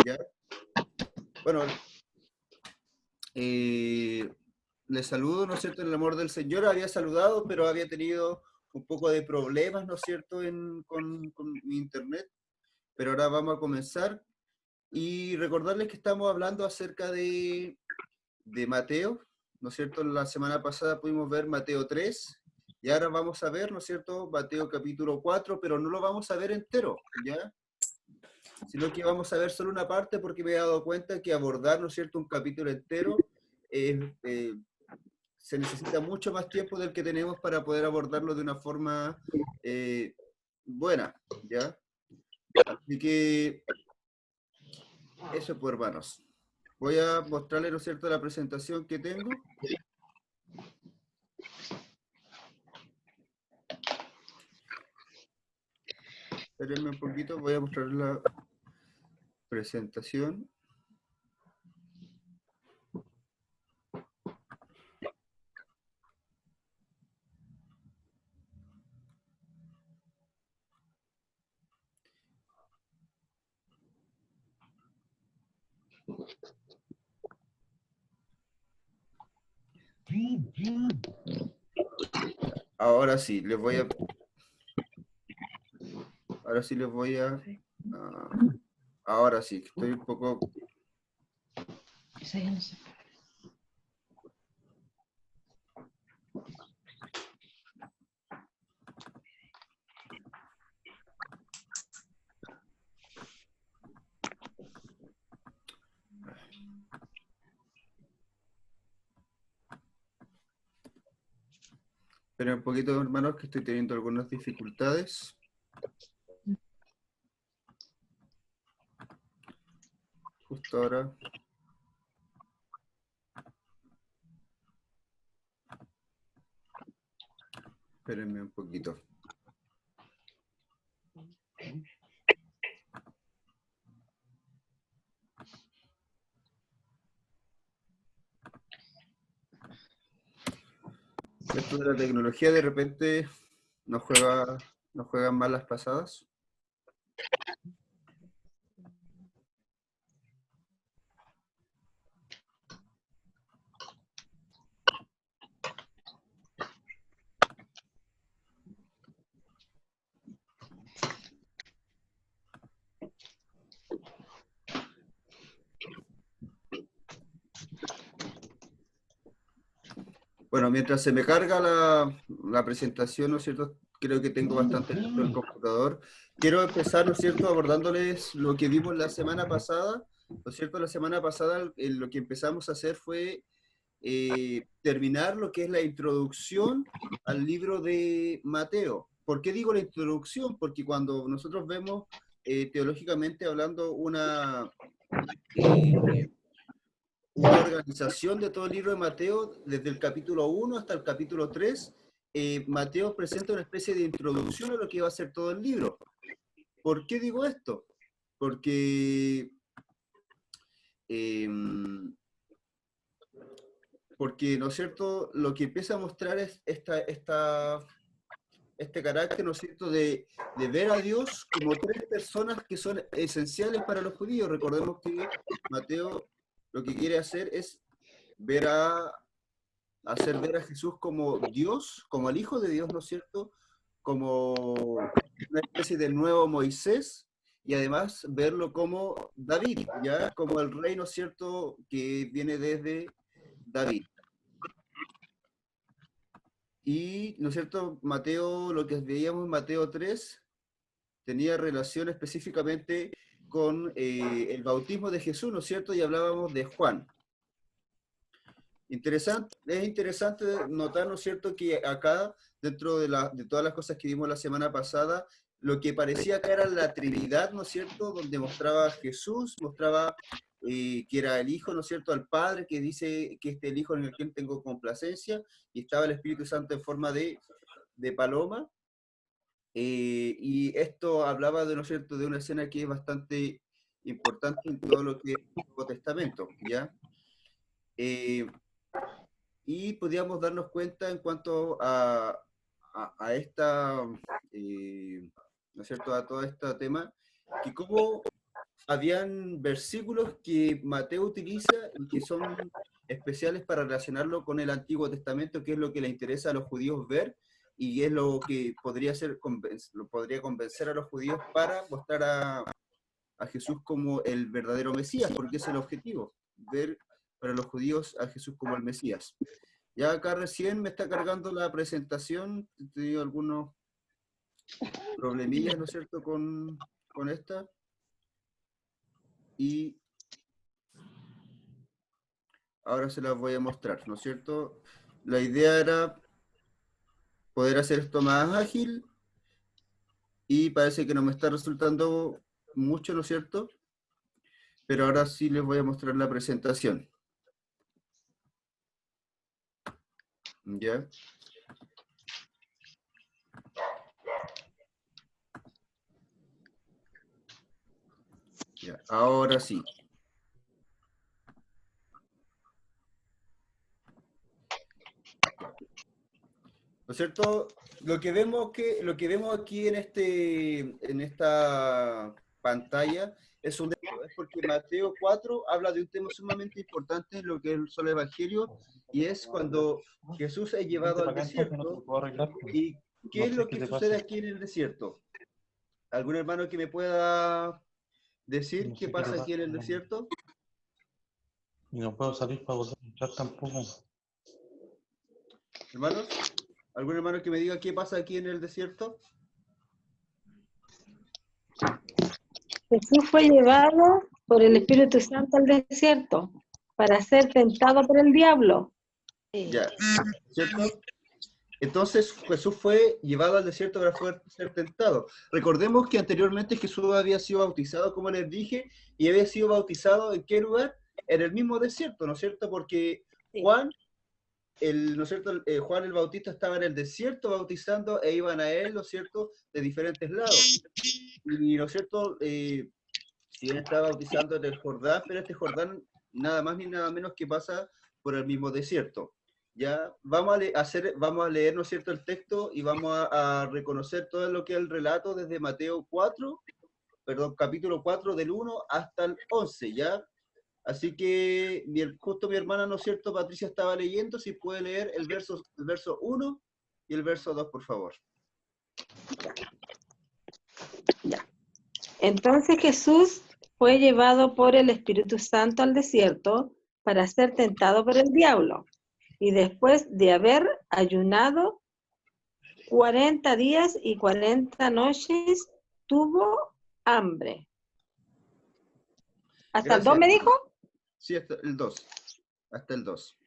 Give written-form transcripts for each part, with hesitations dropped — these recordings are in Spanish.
¿Ya? Bueno, les saludo, ¿no es cierto?, en el amor del Señor. Había saludado, pero había tenido un poco de problemas, ¿no es cierto?, con mi internet. Pero ahora vamos a comenzar. Y recordarles que estamos hablando acerca de Mateo, ¿no es cierto? La semana pasada pudimos ver Mateo 3, y ahora vamos a ver, ¿no es cierto?, Mateo capítulo 4, pero no lo vamos a ver entero, ¿ya? Sino que vamos a ver solo una parte porque me he dado cuenta que abordar, ¿no es cierto?, un capítulo entero se necesita mucho más tiempo del que tenemos para poder abordarlo de una forma eh, buena, ¿ya? Así que eso, pues, hermanos. Voy a mostrarles, ¿no es cierto?, la presentación que tengo. Espérenme un poquito, voy a mostrar la presentación. Ahora sí, ahora sí les voy a, ahora sí, estoy un poco. Esa ya no sé. Esperen un poquito, hermanos, que estoy teniendo algunas dificultades. Justo ahora. Espérenme un poquito. Esto de la tecnología de repente nos juegan mal las pasadas. Bueno, mientras se me carga la presentación, ¿no es cierto? Creo que tengo bastante lento el computador. Quiero empezar, ¿no es cierto?, abordándoles lo que vimos la semana pasada. ¿No es cierto? La semana pasada lo que empezamos a hacer fue terminar lo que es la introducción al libro de Mateo. ¿Por qué digo la introducción? Porque cuando nosotros vemos teológicamente hablando una organización de todo el libro de Mateo, desde el capítulo 1 hasta el capítulo 3, Mateo presenta una especie de introducción a lo que va a ser todo el libro. ¿Por qué digo esto? Porque ¿no es cierto?, lo que empieza a mostrar es este carácter, ¿no es cierto?, de ver a Dios como tres personas que son esenciales para los judíos. Recordemos que Mateo lo que quiere hacer es hacer ver a Jesús como Dios, como el Hijo de Dios, ¿no es cierto?, como una especie de nuevo Moisés, y además verlo como David, ya como el rey, ¿no es cierto?, que viene desde David. Y, ¿no es cierto?, Mateo, lo que veíamos en Mateo 3, tenía relación específicamente con el bautismo de Jesús, ¿no es cierto?, y hablábamos de Juan. Es interesante notar, ¿no es cierto?, que acá, dentro de todas las cosas que vimos la semana pasada, lo que parecía que era la Trinidad, ¿no es cierto?, donde mostraba a Jesús, mostraba que era el Hijo, ¿no es cierto?, al Padre, que dice que este es el Hijo en el que tengo complacencia, y estaba el Espíritu Santo en forma de paloma, y esto hablaba, ¿no es cierto?, de una escena que es bastante importante en todo lo que es el Nuevo Testamento, ¿ya? Y podíamos darnos cuenta en cuanto a esta, ¿no es cierto?, a todo este tema, que cómo habían versículos que Mateo utiliza y que son especiales para relacionarlo con el Antiguo Testamento, que es lo que le interesa a los judíos ver y es lo que podría ser lo podría convencer a los judíos para mostrar a Jesús como el verdadero Mesías, porque es el objetivo, ver para los judíos a Jesús como el Mesías. Ya acá recién me está cargando la presentación, he tenido algunos problemillas, ¿no es cierto?, con esta. Y ahora se las voy a mostrar, ¿no es cierto? La idea era poder hacer esto más ágil y parece que no me está resultando mucho, ¿no es cierto? Pero ahora sí les voy a mostrar la presentación. ¿Ya? Ya, ahora sí. ¿No es cierto? Lo que vemos aquí en esta pantalla es porque Mateo 4 habla de un tema sumamente importante en lo que son los evangelios, y es cuando Jesús es llevado al desierto. ¿Y qué No es sé lo qué que te sucede pasa. aquí en el desierto? ¿Algún hermano que me pueda decir No qué sé qué te pasa aquí en pasa. el desierto? Y no puedo salir para volver a entrar tampoco. Hermanos, ¿algún hermano que me diga qué pasa aquí en el desierto? Jesús fue llevado por el Espíritu Santo al desierto para ser tentado por el diablo. Ya, ¿cierto? Entonces Jesús fue llevado al desierto para ser tentado. Recordemos que anteriormente Jesús había sido bautizado, como les dije, y había sido bautizado ¿en qué lugar? En el mismo desierto, ¿no es cierto? Porque Juan, ¿no es cierto? Juan el Bautista estaba en el desierto bautizando e iban a él, ¿no es cierto?, de diferentes lados. Y, ¿no es cierto?, si bien estaba bautizando en el Jordán, pero este Jordán nada más ni nada menos que pasa por el mismo desierto. Ya vamos a leer, ¿no es cierto?, el texto y vamos a reconocer todo lo que es el relato desde Mateo 4, perdón, capítulo 4 del 1 hasta el 11, ¿ya? Así que justo mi hermana, ¿no es cierto?, Patricia estaba leyendo, si puede leer el verso 1 y el verso 2, por favor. Ya. Entonces Jesús fue llevado por el Espíritu Santo al desierto para ser tentado por el diablo. Y después de haber ayunado 40 días y 40 noches, tuvo hambre. ¿Hasta el 2 me dijo? Sí, hasta el 2. Hasta el 2.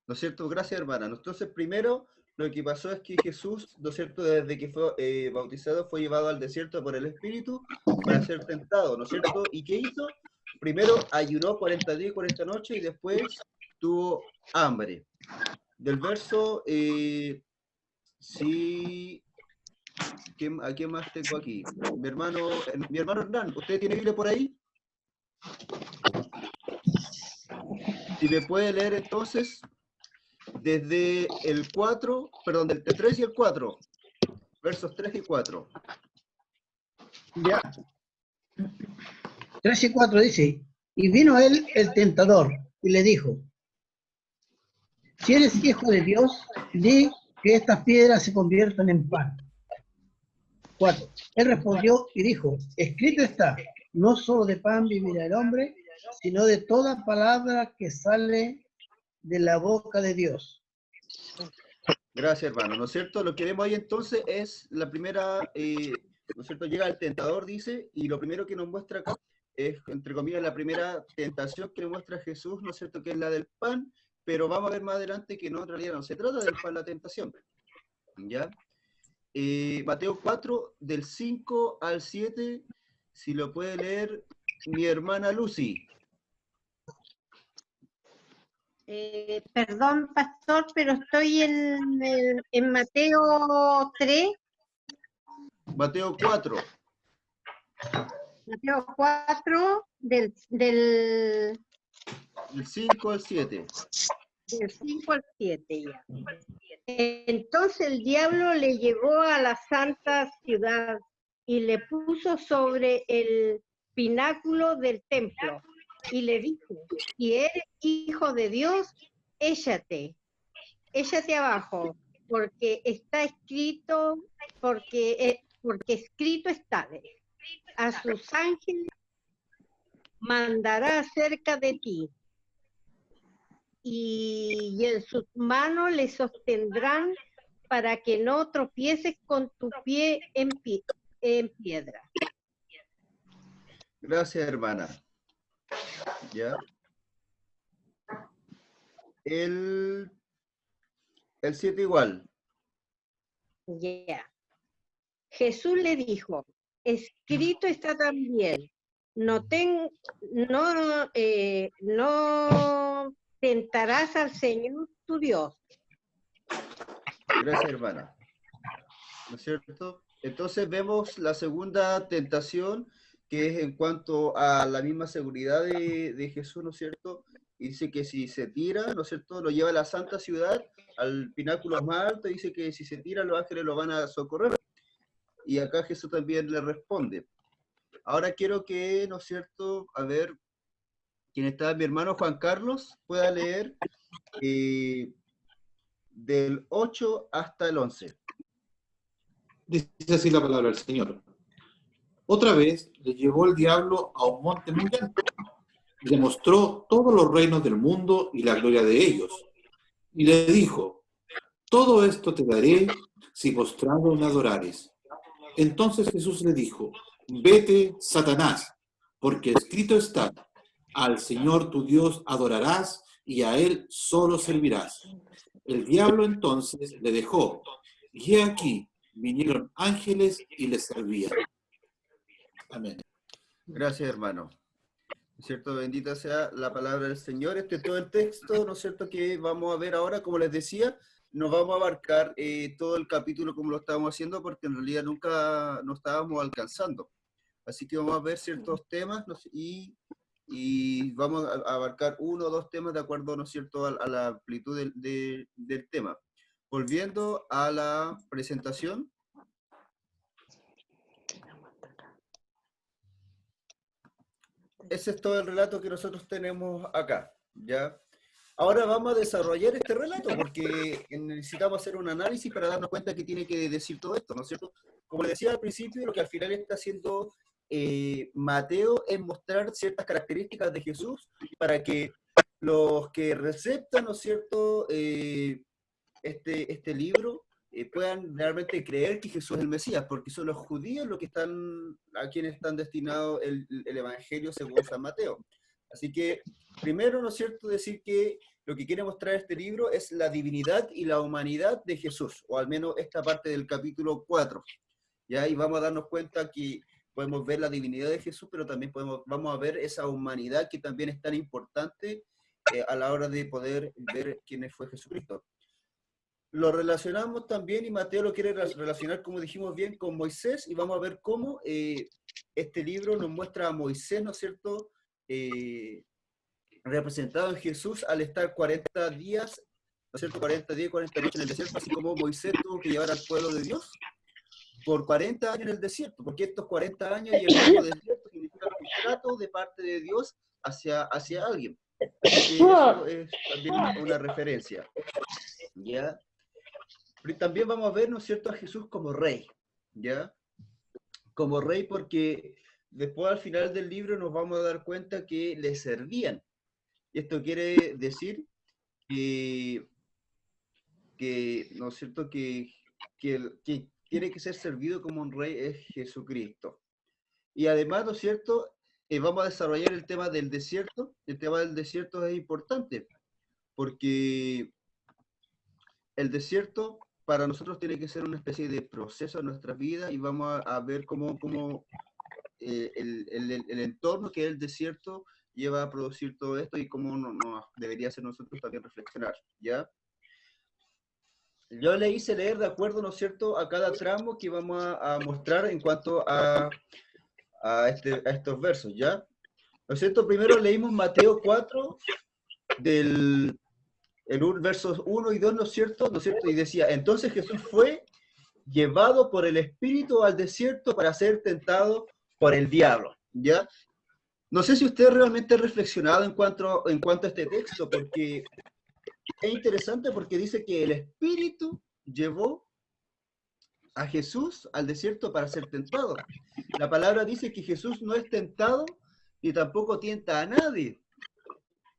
¿No es cierto? Gracias, hermana. Entonces, primero, lo que pasó es que Jesús, ¿no es cierto?, desde que fue bautizado, fue llevado al desierto por el Espíritu para ser tentado, ¿no es cierto? ¿Y qué hizo? Primero ayunó 40 días y 40 noches y después tuvo hambre. Del verso, sí, ¿a quién más tengo aquí? Mi hermano Hernán, ¿usted tiene Biblia por ahí? Si me puede leer entonces desde el 4, perdón, del 3 y el 4, versos 3 y 4. Ya. 3 y 4 dice, y vino él el tentador y le dijo, si eres hijo de Dios, di que estas piedras se conviertan en pan. 4. Él respondió y dijo, escrito está, no solo de pan vivirá el hombre, sino de toda palabra que sale de la boca de Dios. Gracias, hermano. ¿No es cierto? Lo que vemos ahí entonces es la primera, ¿no es cierto? Llega el tentador, dice, y lo primero que nos muestra acá es, entre comillas, la primera tentación que le muestra Jesús, ¿no es cierto?, que es la del pan, pero vamos a ver más adelante que no, en realidad no se trata del pan la tentación, ¿ya? Mateo 4, del 5 al 7, si lo puede leer mi hermana Lucy. Perdón, pastor, pero estoy en Mateo 3. Mateo 4. Mateo 4, del 5 al 7. Del 5 al 7 ya. Entonces el diablo le llevó a la santa ciudad y le puso sobre el pináculo del templo y le dijo, si eres hijo de Dios, échate abajo, porque está escrito, porque escrito está, a sus ángeles mandará cerca de ti, y en sus manos le sostendrán para que no tropieces con tu pie en piedra. Gracias, hermana. ¿Ya? El 7 igual. Ya. Jesús le dijo, escrito está también, no tentarás al Señor tu Dios. Gracias, hermana. ¿No es cierto? Entonces vemos la segunda tentación, que es en cuanto a la misma seguridad de Jesús, ¿no es cierto? Y dice que si se tira, ¿no es cierto?, lo lleva a la santa ciudad, al pináculo más alto, y dice que si se tira, los ángeles lo van a socorrer. Y acá Jesús también le responde. Ahora quiero que, ¿no es cierto?, a ver, quien está, mi hermano Juan Carlos, pueda leer del 8 hasta el 11. Dice así la palabra del Señor. Otra vez le llevó el diablo a un monte muy alto y le mostró todos los reinos del mundo y la gloria de ellos. Y le dijo, todo esto te daré si postrado me adorares. Entonces Jesús le dijo, vete, Satanás, porque escrito está, al Señor tu Dios adorarás y a Él solo servirás. El diablo entonces le dejó, y he aquí, vinieron ángeles y le servían. Amén. Gracias, hermano. ¿No es cierto? Bendita sea la palabra del Señor. Este es todo el texto, ¿no es cierto?, que vamos a ver ahora. Como les decía, no vamos a abarcar todo el capítulo como lo estábamos haciendo, porque en realidad nunca nos estábamos alcanzando. Así que vamos a ver ciertos temas, ¿no? y vamos a abarcar uno o dos temas de acuerdo, ¿no es cierto?, a la amplitud del tema. Volviendo a la presentación. Ese es todo el relato que nosotros tenemos acá, ¿ya? Ahora vamos a desarrollar este relato, porque necesitamos hacer un análisis para darnos cuenta que tiene que decir todo esto, ¿no es cierto? Como les decía al principio, lo que al final está haciendo Mateo es mostrar ciertas características de Jesús para que los que receptan, ¿no es cierto?, este libro puedan realmente creer que Jesús es el Mesías, porque son los judíos los que están, a quienes están destinados el Evangelio según San Mateo. Así que, primero, ¿no es cierto?, decir que lo que quiere mostrar este libro es la divinidad y la humanidad de Jesús, o al menos esta parte del capítulo 4. ¿Ya? Y vamos a darnos cuenta que podemos ver la divinidad de Jesús, pero también vamos a ver esa humanidad que también es tan importante a la hora de poder ver quién fue Jesucristo. Lo relacionamos también, y Mateo lo quiere relacionar, como dijimos bien, con Moisés, y vamos a ver cómo este libro nos muestra a Moisés, ¿no es cierto?, representado en Jesús al estar 40 días, ¿no es cierto?, 40 días y 40 noches en el desierto, así como Moisés tuvo que llevar al pueblo de Dios por 40 años en el desierto, porque estos 40 años y el tiempo del desierto significan un trato de parte de Dios hacia alguien. Así que eso es también una referencia. ¿Ya? Pero también vamos a ver, ¿no es cierto?, a Jesús como rey, ¿ya? Como rey, porque después al final del libro nos vamos a dar cuenta que le servían. Y esto quiere decir que ¿no es cierto?, que tiene que ser servido como un rey es Jesucristo. Y además, ¿no es cierto?, vamos a desarrollar el tema del desierto. El tema del desierto es importante, porque el desierto para nosotros tiene que ser una especie de proceso en nuestra vida, y vamos a ver cómo el entorno que es el desierto lleva a producir todo esto, y cómo nos debería hacer nosotros también reflexionar, ¿ya? Yo le hice leer de acuerdo, ¿no es cierto?, a cada tramo que vamos a mostrar en cuanto a estos versos, ¿ya? ¿No es cierto? Primero leímos Mateo 4, versos 1 y 2, ¿no es cierto? ¿No es cierto? Y decía, entonces Jesús fue llevado por el Espíritu al desierto para ser tentado por el diablo. ¿ya? No sé si usted realmente ha reflexionado en cuanto a este texto, porque es interesante porque dice que el Espíritu llevó a Jesús al desierto para ser tentado. La palabra dice que Jesús no es tentado ni tampoco tienta a nadie.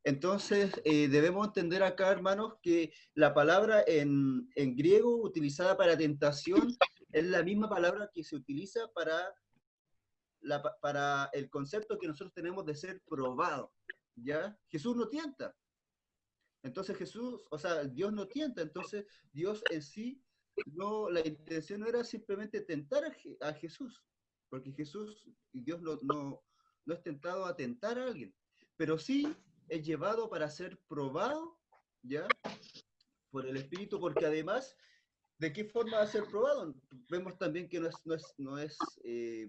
Entonces, debemos entender acá, hermanos, que la palabra en griego utilizada para tentación es la misma palabra que se utiliza para el concepto que nosotros tenemos de ser probado, ¿ya? Jesús no tienta. Entonces Dios no tienta, entonces Dios en sí, no, la intención no era simplemente tentar a Jesús, porque Dios no es tentado a tentar a alguien, pero sí es llevado para ser probado, ¿ya? Por el Espíritu, porque además, ¿de qué forma va a ser probado? Vemos también que no es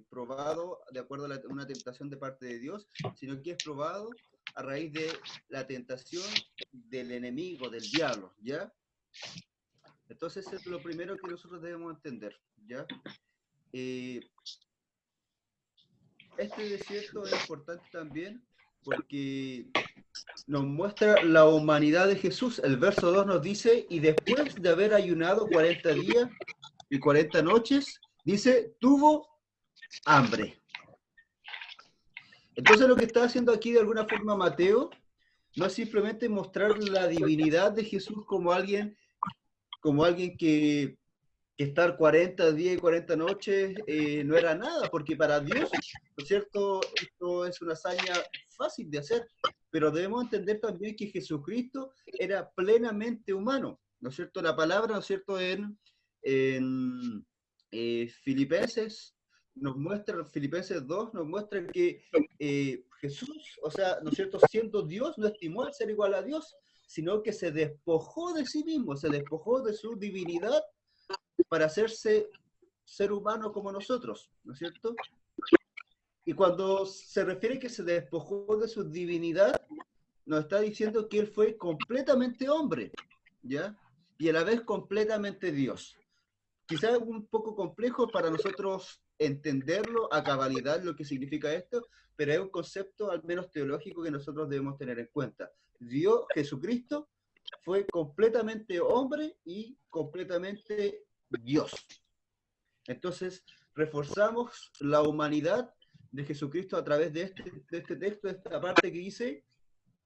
probado de acuerdo a una tentación de parte de Dios, sino que es probado a raíz de la tentación del enemigo, del diablo, ¿ya? Entonces, es lo primero que nosotros debemos entender, ¿ya? Este desierto es importante también porque nos muestra la humanidad de Jesús. El verso 2 nos dice, y después de haber ayunado 40 días y 40 noches, dice, tuvo hambre. Entonces lo que está haciendo aquí de alguna forma Mateo no es simplemente mostrar la divinidad de Jesús como alguien que estar 40 días y 40 noches no era nada, porque para Dios, ¿no es cierto?, esto es una hazaña fácil de hacer, pero debemos entender también que Jesucristo era plenamente humano, ¿no es cierto? La palabra, ¿no es cierto?, en Filipenses 2 nos muestra que Jesús, o sea, ¿no es cierto?, siendo Dios, no estimó al ser igual a Dios, sino que se despojó de sí mismo, se despojó de su divinidad para hacerse ser humano como nosotros, ¿no es cierto? Y cuando se refiere que se despojó de su divinidad, nos está diciendo que él fue completamente hombre, ¿ya? Y a la vez completamente Dios. Quizás es un poco complejo para nosotros entenderlo a cabalidad lo que significa esto, pero es un concepto al menos teológico que nosotros debemos tener en cuenta. Dios, Jesucristo, fue completamente hombre y completamente Dios. Entonces, reforzamos la humanidad de Jesucristo a través de este texto, de esta parte que dice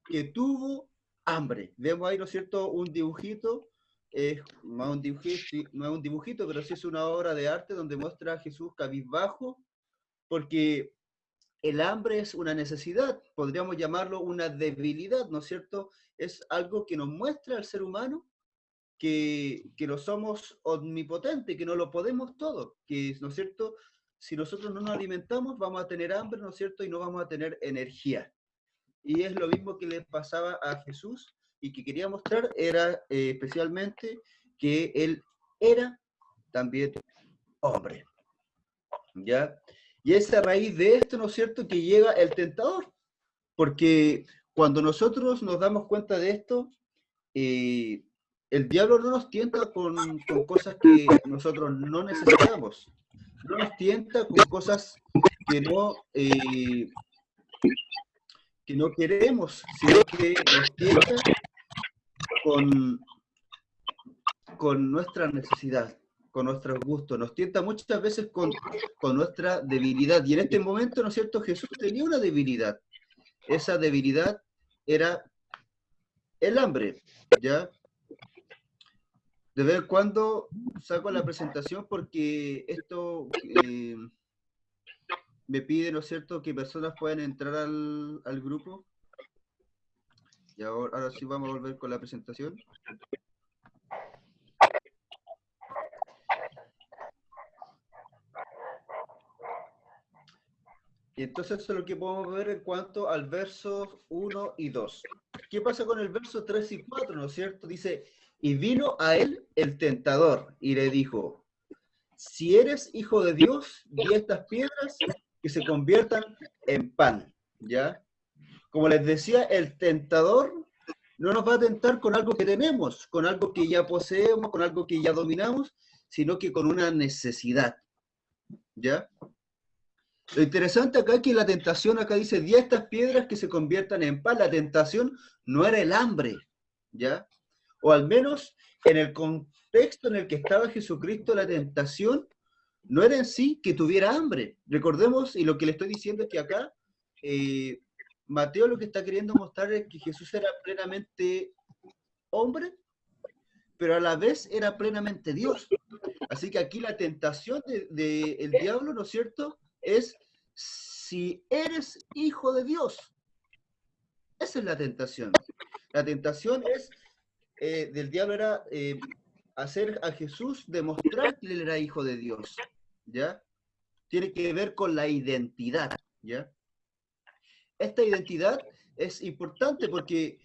que tuvo hambre. Vemos ahí, ¿no es cierto?, un dibujito, no es un dibujito, pero sí es una obra de arte donde muestra a Jesús cabizbajo, porque el hambre es una necesidad, podríamos llamarlo una debilidad, ¿no es cierto? Es algo que nos muestra al ser humano que no somos omnipotentes, que no lo podemos todo, que, ¿no es cierto?, si nosotros no nos alimentamos vamos a tener hambre, ¿no es cierto?, y no vamos a tener energía. Y es lo mismo que le pasaba a Jesús, y que quería mostrar era especialmente que él era también hombre, ¿ya? Y es a raíz de esto, ¿no es cierto?, que llega el tentador, porque cuando nosotros nos damos cuenta de esto, el diablo no nos tienta con cosas que nosotros no necesitamos, no nos tienta con cosas que no queremos, sino que nos tienta con nuestra necesidad, con nuestros gustos, nos tienta muchas veces con nuestra debilidad. Y en este momento, ¿no es cierto?, Jesús tenía una debilidad. Esa debilidad era el hambre, ¿ya? De vez en cuando saco la presentación porque esto me pide, ¿no es cierto?, que personas puedan entrar al grupo. Y ahora sí vamos a volver con la presentación. Y entonces eso es lo que podemos ver en cuanto al verso 1 y 2. ¿Qué pasa con el verso 3 y 4, no es cierto? Dice, y vino a él el tentador y le dijo, si eres hijo de Dios, di estas piedras que se conviertan en pan, ¿ya? Como les decía, el tentador no nos va a tentar con algo que tenemos, con algo que ya poseemos, con algo que ya dominamos, sino que con una necesidad, ¿ya? Lo interesante acá es que la tentación, acá dice, di a estas piedras que se conviertan en pan. La tentación no era el hambre, ¿ya? O al menos en el contexto en el que estaba Jesucristo, la tentación no era en sí que tuviera hambre. Recordemos, y lo que le estoy diciendo es que acá, Mateo lo que está queriendo mostrar es que Jesús era plenamente hombre, pero a la vez era plenamente Dios. Así que aquí la tentación del diablo, ¿no es cierto?, es si eres hijo de Dios. Esa es la tentación. La tentación es, del diablo era hacer a Jesús demostrar que él era hijo de Dios, ¿ya? Tiene que ver con la identidad, ¿ya? Esta identidad es importante porque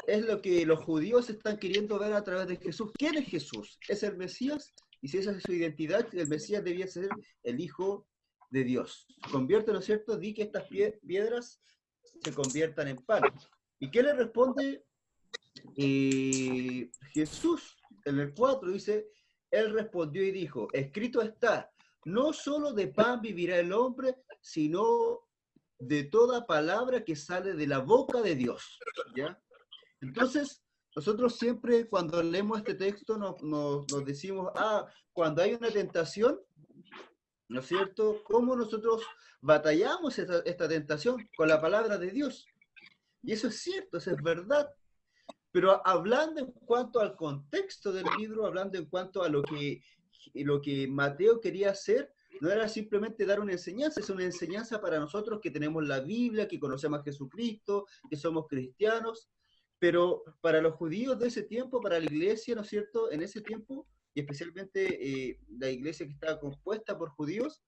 es lo que los judíos están queriendo ver a través de Jesús. ¿Quién es Jesús? ¿Es el Mesías? Y si esa es su identidad, el Mesías debía ser el Hijo de Dios. Convierte, ¿no es cierto? Di que estas piedras se conviertan en pan. ¿Y qué le responde Jesús? En el 4 dice, él respondió y dijo, escrito está, no solo de pan vivirá el hombre, sino de toda palabra que sale de la boca de Dios, ¿ya? Entonces, nosotros siempre cuando leemos este texto nos decimos, cuando hay una tentación, ¿no es cierto? ¿Cómo nosotros batallamos esta tentación? Con la palabra de Dios. Y eso es cierto, eso es verdad. Pero hablando en cuanto al contexto del libro, hablando en cuanto a lo que Mateo quería hacer, no era simplemente dar una enseñanza, es una enseñanza para nosotros que tenemos la Biblia, que conocemos a Jesucristo, que somos cristianos, pero para los judíos de ese tiempo, para la iglesia, ¿no es cierto?, en ese tiempo, y especialmente la iglesia que estaba compuesta por judíos,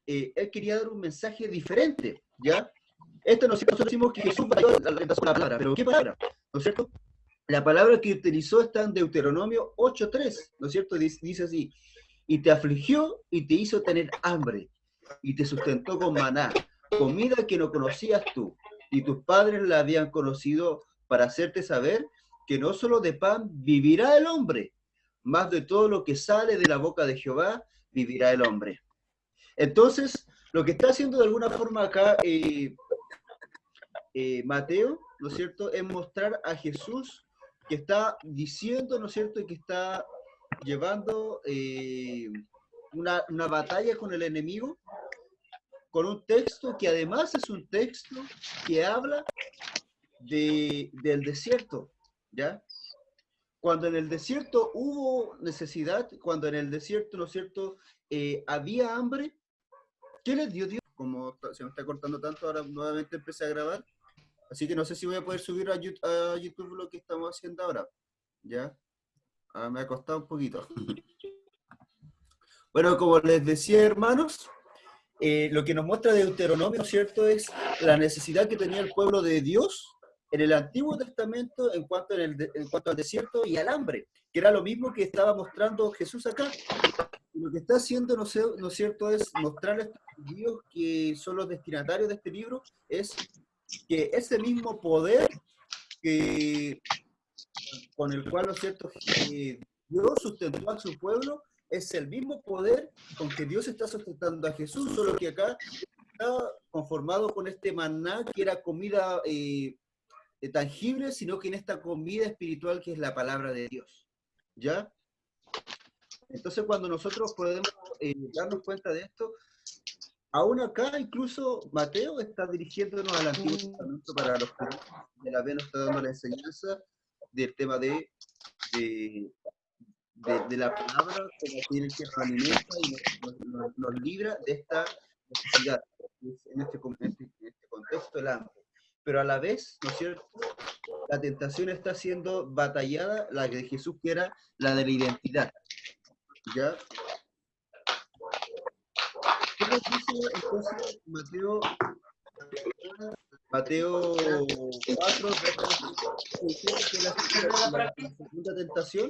él quería dar un mensaje diferente, ¿ya? Nosotros decimos que Jesús batalló la palabra, pero ¿qué palabra? ¿No es cierto? La palabra que utilizó está en Deuteronomio 8.3, ¿no es cierto? Dice así, y te afligió y te hizo tener hambre, y te sustentó con maná, comida que no conocías tú, y tus padres la habían conocido para hacerte saber que no solo de pan vivirá el hombre, más de todo lo que sale de la boca de Jehová vivirá el hombre. Entonces, lo que está haciendo de alguna forma acá Mateo, ¿no es cierto?, es mostrar a Jesús que está diciendo, ¿no es cierto?, y que está llevando una batalla con el enemigo, con un texto que además es un texto que habla del desierto, ¿ya? Cuando en el desierto hubo necesidad, cuando en el desierto, ¿no es cierto?, había hambre, ¿qué les dio Dios? Como se me está cortando tanto, ahora nuevamente empecé a grabar, así que no sé si voy a poder subir a YouTube lo que estamos haciendo ahora, ¿ya? Me ha costado un poquito. Bueno, como les decía, hermanos, lo que nos muestra Deuteronomio, ¿no es cierto?, es la necesidad que tenía el pueblo de Dios en el Antiguo Testamento en cuanto al desierto y al hambre, que era lo mismo que estaba mostrando Jesús acá. Y lo que está haciendo, ¿no es cierto?, es mostrar a estos judíos que son los destinatarios de este libro, es que ese mismo poder con el cual, ¿no es cierto?, Dios sustentó a su pueblo, es el mismo poder con que Dios está sustentando a Jesús, solo que acá está conformado con este maná que era comida tangible, sino que en esta comida espiritual que es la palabra de Dios, ¿ya? Entonces cuando nosotros podemos darnos cuenta de esto, aún acá incluso Mateo está dirigiéndonos al Antiguo Testamento para los que la vez nos está dando la enseñanza del tema de la palabra como tiene que nos alimenta y nos libra de esta necesidad, en este contexto el hambre. Pero a la vez, ¿no es cierto?, la tentación está siendo batallada, la de Jesús, que era la de la identidad, ¿ya? ¿Qué nos dice entonces Mateo 4, que la segunda tentación?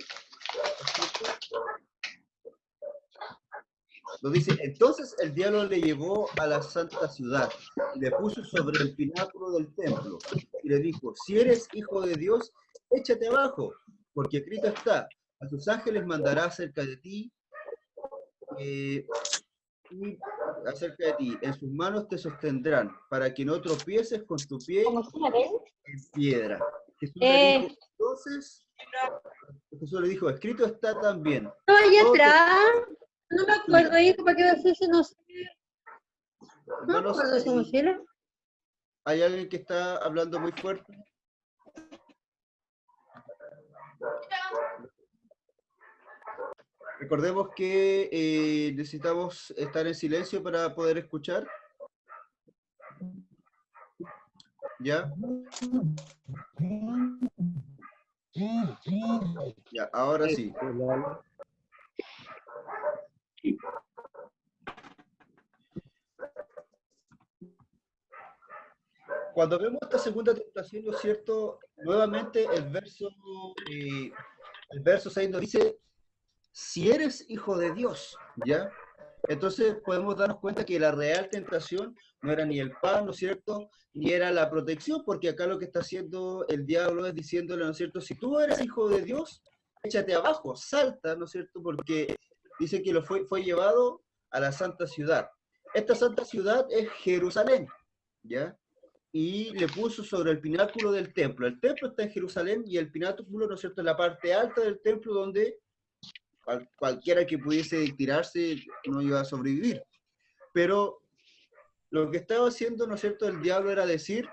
Lo dice, entonces el diablo le llevó a la santa ciudad, le puso sobre el pináculo del templo y le dijo, si eres hijo de Dios, échate abajo, porque escrito está, a tus ángeles mandará cerca de ti y acerca de ti, en sus manos te sostendrán, para que no tropieces con tu pie ¿Cómo se llama él? en piedra. Jesús le dijo, entonces, Jesús le dijo, escrito está también. No, allá Todo atrás. No me acuerdo, hijo, ¿para qué vas a hacer? No sé. No me hermanos, acuerdo esa mochila. ¿hay alguien que está hablando muy fuerte? Recordemos que necesitamos estar en silencio para poder escuchar. ¿Ya? Ya, ahora sí. Cuando vemos esta segunda tentación, ¿no es cierto? Nuevamente el verso 6 nos dice, si eres hijo de Dios, ¿ya? Entonces podemos darnos cuenta que la real tentación no era ni el pan, ¿no es cierto? Ni era la protección, porque acá lo que está haciendo el diablo es diciéndole, ¿no es cierto? Si tú eres hijo de Dios, échate abajo, salta, ¿no es cierto? Porque dice que fue llevado a la santa ciudad. Esta santa ciudad es Jerusalén, ¿ya? Y le puso sobre el pináculo del templo. El templo está en Jerusalén y el pináculo, ¿no es cierto?, en la parte alta del templo donde cualquiera que pudiese tirarse no iba a sobrevivir. Pero lo que estaba haciendo, ¿no es cierto?, el diablo era decir,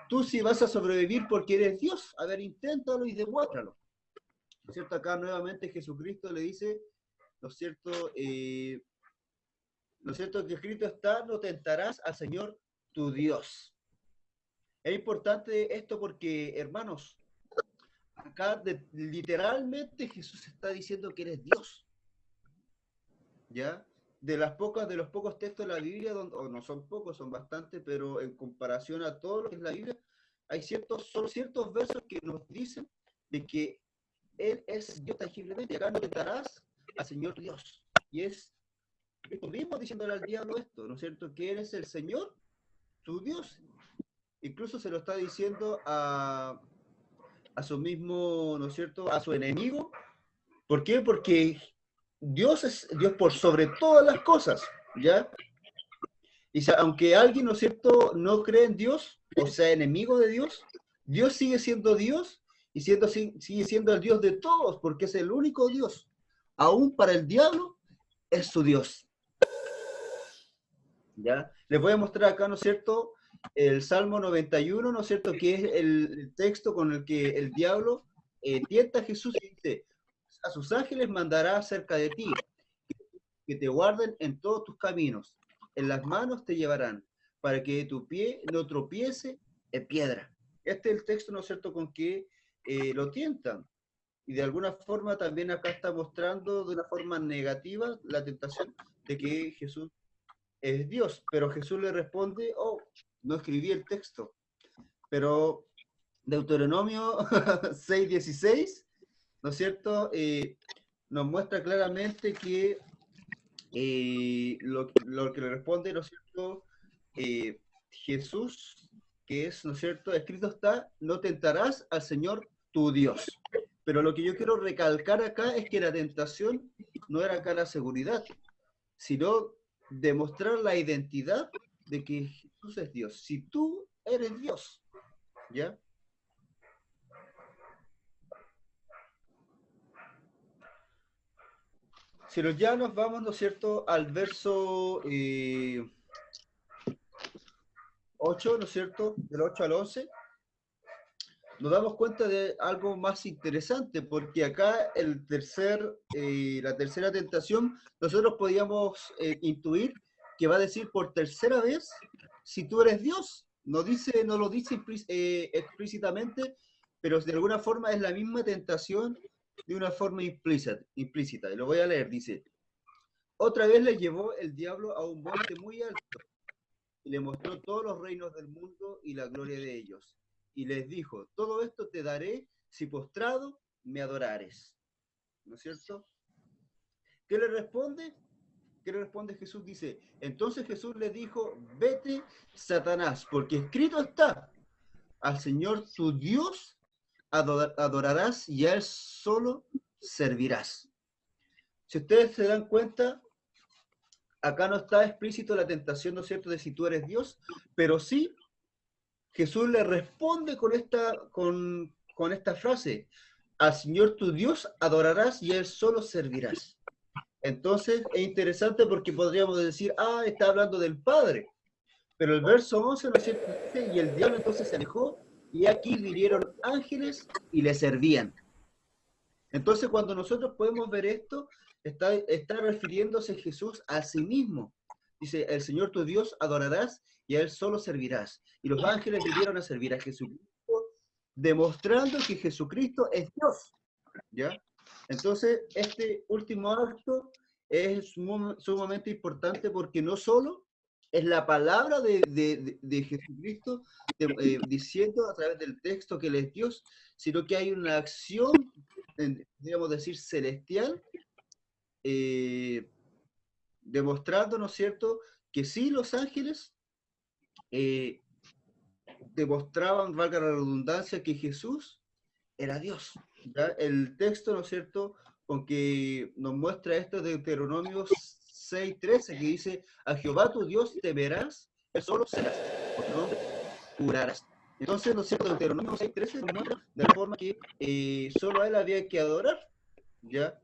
tú sí vas a sobrevivir porque eres Dios. A ver, inténtalo y demuéstralo. ¿No es cierto? Acá nuevamente Jesucristo le dice, ¿no es cierto?, ¿no es cierto?, que escrito está, no tentarás al Señor tu Dios. Es importante esto porque, hermanos, acá literalmente Jesús está diciendo que eres Dios. ¿Ya? De los pocos textos de la Biblia, o no son pocos, son bastantes, pero en comparación a todo lo que es la Biblia, hay solo ciertos versos que nos dicen de que Él es Dios tangiblemente. Acá no tentarás al Señor Dios. Y es Cristo mismo diciéndole al diablo esto, ¿no es cierto? Que Él es el Señor, tu Dios. Incluso se lo está diciendo a su mismo, ¿no es cierto?, a su enemigo. ¿Por qué? Porque Dios es Dios por sobre todas las cosas, ¿ya? Y aunque alguien, ¿no es cierto?, no cree en Dios, o sea, enemigo de Dios, Dios sigue siendo Dios y sigue siendo el Dios de todos, porque es el único Dios. Aún para el diablo, es su Dios. ¿Ya? Les voy a mostrar acá, ¿no es cierto?, el Salmo 91, ¿no es cierto?, que es el texto con el que el diablo tienta a Jesús y dice, a sus ángeles mandará cerca de ti, que te guarden en todos tus caminos, en las manos te llevarán, para que tu pie no tropiece en piedra. Este es el texto, ¿no es cierto?, con que lo tientan. Y de alguna forma también acá está mostrando de una forma negativa la tentación de que Jesús es Dios, pero Jesús le responde, oh, no escribí el texto, pero Deuteronomio 6:16, ¿no es cierto?, nos muestra claramente que lo que le responde, ¿no es cierto?, Jesús, que es, ¿no es cierto?, escrito está, no tentarás al Señor tu Dios. Pero lo que yo quiero recalcar acá es que la tentación no era acá la seguridad, sino demostrar la identidad de que Jesús es Dios. Si tú eres Dios, ¿ya? Si ya nos vamos, ¿no es cierto?, al verso 8, ¿no es cierto?, del 8 al 11, nos damos cuenta de algo más interesante, porque acá la tercera tentación, nosotros podíamos intuir que va a decir por tercera vez, si tú eres Dios. No lo dice explícitamente, pero de alguna forma es la misma tentación de una forma implícita. Y lo voy a leer, dice, otra vez le llevó el diablo a un monte muy alto y le mostró todos los reinos del mundo y la gloria de ellos. Y les dijo, todo esto te daré si postrado me adorares. ¿No es cierto? ¿Qué le responde? ¿Qué le responde Jesús? Dice, entonces Jesús le dijo, vete, Satanás, porque escrito está, al Señor tu Dios adorarás y a Él solo servirás. Si ustedes se dan cuenta, acá no está explícito la tentación, ¿no es cierto?, de si tú eres Dios, pero sí Jesús le responde con esta frase: al Señor tu Dios adorarás y a Él solo servirás. Entonces es interesante porque podríamos decir, está hablando del Padre, pero el verso 11, ¿no es cierto?, dice, y el diablo entonces se alejó, y aquí vinieron ángeles y le servían. Entonces cuando nosotros podemos ver esto, está refiriéndose Jesús a sí mismo. Dice, el Señor tu Dios adorarás y a Él solo servirás. Y los ángeles vinieron a servir a Jesucristo, demostrando que Jesucristo es Dios, ¿ya? Entonces, este último acto es sumamente importante porque no solo es la palabra de Jesucristo diciendo a través del texto que Él es Dios, sino que hay una acción, digamos decir, celestial, demostrando, ¿no es cierto?, que sí los ángeles demostraban, valga la redundancia, que Jesús era Dios. ¿Ya? El texto, ¿no es cierto?, con que nos muestra esto de Deuteronomio 6:13, que dice, a Jehová tu Dios temerás, él solo serás, por tu nombre jurarás. Entonces, ¿no es cierto?, Deuteronomio 6:13 nos muestra de la forma que solo a él había que adorar, ¿ya?